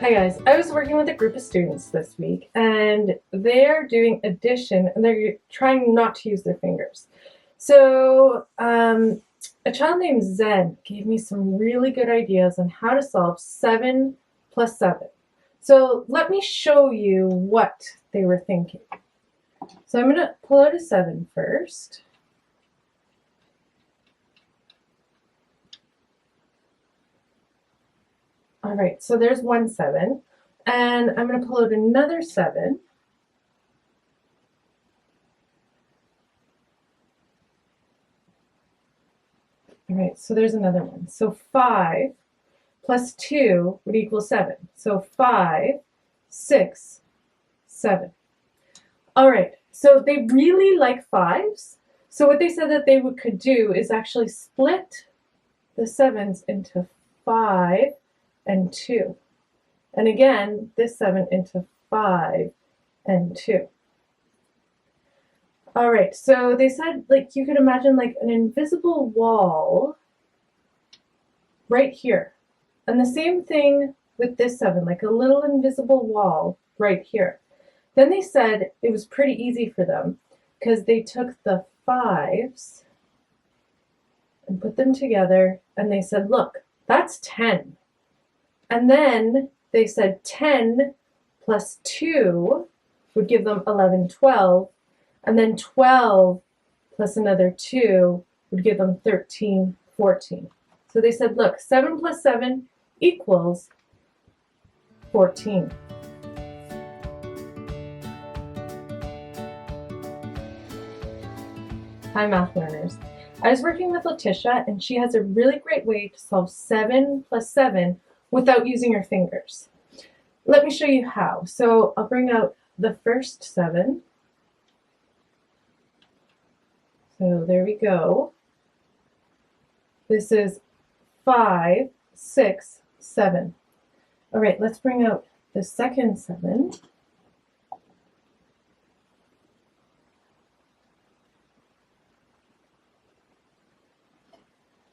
Hi guys, I was working with a group of students this week and they're doing addition and they're trying not to use their fingers. So a child named Zen gave me some really good ideas on how to solve 7 plus 7. So let me show you what they were thinking. So I'm going to pull out a 7 first. All right, so there's one 7. And I'm going to pull out another 7. All right, so there's another one. So 5 plus 2 would equal 7. So 5, 6, 7. All right, so they really like 5s. So what they said that they could do is actually split the 7s into 5 and 2. And again, this 7 into 5 and 2. All right, so they said like you could imagine like an invisible wall right here. And the same thing with this 7, like a little invisible wall right here. Then they said it was pretty easy for them because they took the 5s and put them together and they said, look, that's 10. And then they said 10 plus 2 would give them 11, 12. And then 12 plus another 2 would give them 13, 14. So they said, look, 7 plus 7 equals 14. Hi, math learners. I was working with Letitia, and she has a really great way to solve 7 plus 7 without using your fingers. Let me show you how. So I'll bring out the first 7. So there we go. This is 5, 6, 7. All right, let's bring out the second 7.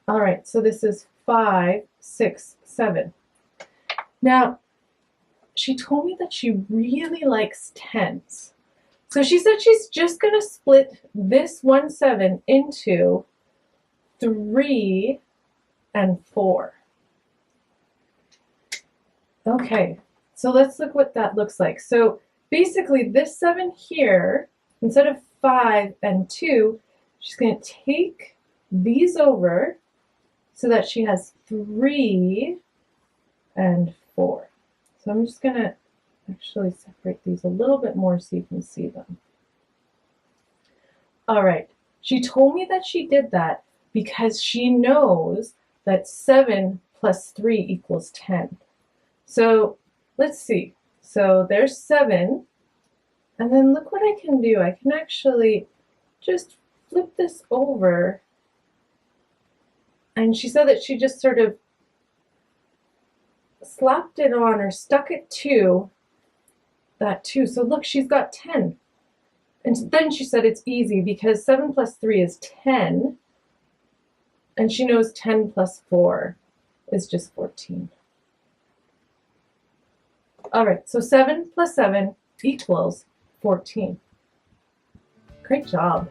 All right, so this is 5, 6, 7. Now, she told me that she really likes 10s. So she said she's just going to split this 1 7 into 3 and 4. Okay, so let's look what that looks like. So basically this 7 here, instead of 5 and 2, she's going to take these over so that she has 3 and 4. So I'm just going to actually separate these a little bit more so you can see them. All right, she told me that she did that because she knows that 7 plus 3 equals 10. So let's see. So there's 7, and then look what I can do. I can actually just flip this over, and she said that she just sort of slapped it on or stuck it to that 2. So look, she's got 10. And then she said it's easy because 7 plus 3 is 10, and she knows 10 plus 4 is just 14. All right, so 7 plus 7 equals 14. Great job.